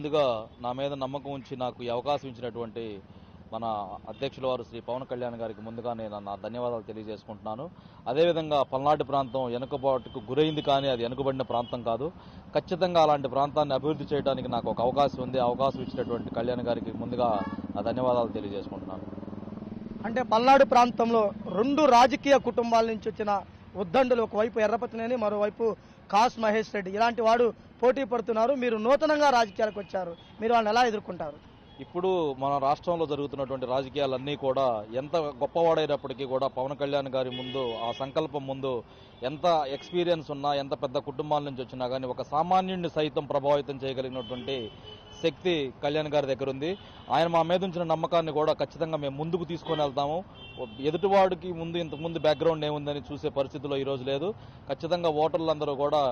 ముందుగా నా మీద నమ్మకం ఉంచి నాకు ఈ అవకాశం ఇచ్చినటువంటి మన అధ్యక్షుల వారు శ్రీ పవన్ కళ్యాణ్ గారికి ముందుగా నేను నా ధన్యవాదాలు తెలియజేసుకుంటున్నాను. అదేవిధంగా పల్నాడు ప్రాంతం వెనుకబాటుకు గురైంది, కానీ అది వెనుకబడిన ప్రాంతం కాదు. ఖచ్చితంగా అలాంటి ప్రాంతాన్ని అభివృద్ధి చేయడానికి నాకు ఒక అవకాశం ఉంది. అవకాశం ఇచ్చినటువంటి కళ్యాణ్ గారికి ముందుగా నా ధన్యవాదాలు తెలియజేసుకుంటున్నాను. అంటే పల్నాడు ప్రాంతంలో రెండు రాజకీయ కుటుంబాల నుంచి వచ్చిన ఉద్దండులు, ఒకవైపు ఎర్రపతినేని, మరోవైపు కాస్ మహేష్ రెడ్డి, ఇలాంటి వాడు పోటీ పడుతున్నారు. మీరు నూతనంగా రాజకీయాలకు వచ్చారు, మీరు వాళ్ళని ఎలా ఎదుర్కొంటారు? ఇప్పుడు మన రాష్ట్రంలో జరుగుతున్నటువంటి రాజకీయాలన్నీ కూడా ఎంత గొప్పవాడైనప్పటికీ కూడా పవన్ కళ్యాణ్ గారి ముందు, ఆ సంకల్పం ముందు ఎంత ఎక్స్పీరియన్స్ ఉన్నా, ఎంత పెద్ద కుటుంబాల నుంచి వచ్చినా కానీ ఒక సామాన్యుడిని సైతం ప్రభావితం చేయగలిగినటువంటి శక్తి కళ్యాణ్ గారి దగ్గర ఉంది. ఆయన మా మీద ఉంచిన నమ్మకాన్ని కూడా ఖచ్చితంగా మేము ముందుకు తీసుకొని వెళ్తాము. ఎదుటివాడికి ఇంతకుముందు బ్యాక్గ్రౌండ్ ఏముందని చూసే పరిస్థితిలో ఈరోజు లేదు. ఖచ్చితంగా ఓటర్లందరూ కూడా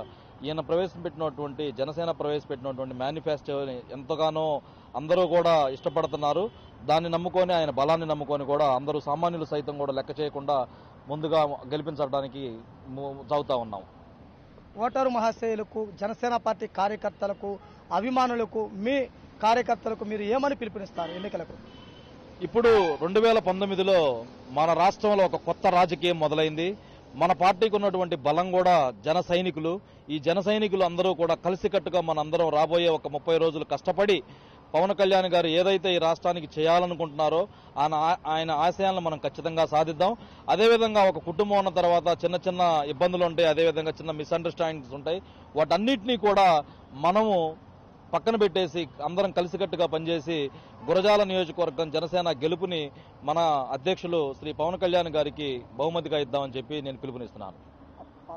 ఈయన ప్రవేశపెట్టినటువంటి, జనసేన ప్రవేశపెట్టినటువంటి మేనిఫెస్టోని ఎంతగానో అందరూ కూడా ఇష్టపడుతున్నారు. దాన్ని నమ్ముకొని, ఆయన బలాన్ని నమ్ముకొని కూడా అందరూ సామాన్యులు సైతం కూడా లెక్క చేయకుండా ముందుగా గెలిపించడానికి చదువుతా ఉన్నాం. ఓటరు మహాశయులకు, జనసేన పార్టీ కార్యకర్తలకు, అభిమానులకు, మీ కార్యకర్తలకు మీరు ఏమని పిలుపునిస్తారు ఎన్నికలకు? ఇప్పుడు 2019లో మన రాష్ట్రంలో ఒక కొత్త రాజకీయం మొదలైంది. మన పార్టీకి ఉన్నటువంటి బలం కూడా జన సైనికులు. ఈ జన సైనికులు అందరూ కూడా కలిసికట్టుగా మనందరం రాబోయే ఒక 30 రోజులు కష్టపడి పవన్ కళ్యాణ్ గారు ఏదైతే ఈ రాష్ట్రానికి చేయాలనుకుంటున్నారో ఆయన ఆశయాలను మనం ఖచ్చితంగా సాధిద్దాం. అదేవిధంగా ఒక కుటుంబం ఉన్న తర్వాత చిన్న చిన్న ఇబ్బందులు ఉంటాయి, అదేవిధంగా చిన్న మిస్అండర్స్టాండింగ్స్ ఉంటాయి. వాటన్నిటినీ కూడా మనము పక్కన పెట్టేసి అందరం కలిసికట్టుగా పనిచేసి గురజాల నియోజకవర్గం జనసేన గెలుపుని మన అధ్యక్షులు శ్రీ పవన్ కళ్యాణ్ గారికి బహుమతిగా ఇద్దామని చెప్పి నేను పిలుపునిస్తున్నాను.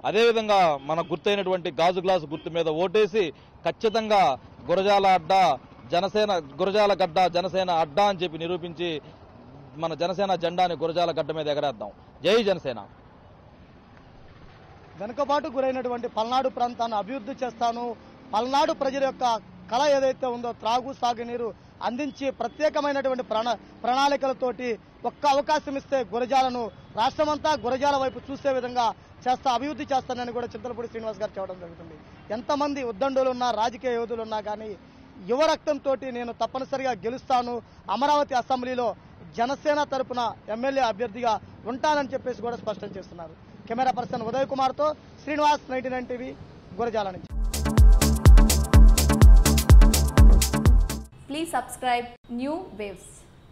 అదేవిధంగా మన గుర్తైనటువంటి గాజు గ్లాసు గుర్తు మీద ఓటేసి ఖచ్చితంగా గురజాల అడ్డా జనసేన, గురజాల గడ్డ జనసేన అడ్డా అని చెప్పి నిరూపించి మన జనసేన జెండాని గురజాల గడ్డ మీద ఎగరేద్దాం. జై జనసేన. వెనుకబాటు గురైనటువంటి పల్నాడు ప్రాంతాన్ని అభివృద్ధి చేస్తాను, పల్నాడు ప్రజల యొక్క కళ ఏదైతే ఉందో త్రాగు సాగునీరు అందించి ప్రత్యేకమైనటువంటి ప్రణాళికలతోటి ఒక్క అవకాశం ఇస్తే గురజాలను, రాష్ట్రమంతా గురజాల వైపు చూసే విధంగా అభివృద్ధి చేస్తానని కూడా చింతలపూడి శ్రీనివాస్ గారు చెప్పడం జరుగుతుంది. ఎంతమంది ఉద్దండులు ఉన్నా, రాజకీయ యోధులు ఉన్నా కానీ యువ రక్తంతో నేను తప్పనిసరిగా గెలుస్తాను, అమరావతి అసెంబ్లీలో జనసేన తరపున ఎమ్మెల్యే అభ్యర్థిగా ఉంటానని చెప్పేసి కూడా స్పష్టం చేస్తున్నారు. కెమెరా పర్సన్ ఉదయ్ కుమార్తో శ్రీనివాస్, 99 టీవీ, గురజాల నుంచి. Please subscribe New Waves.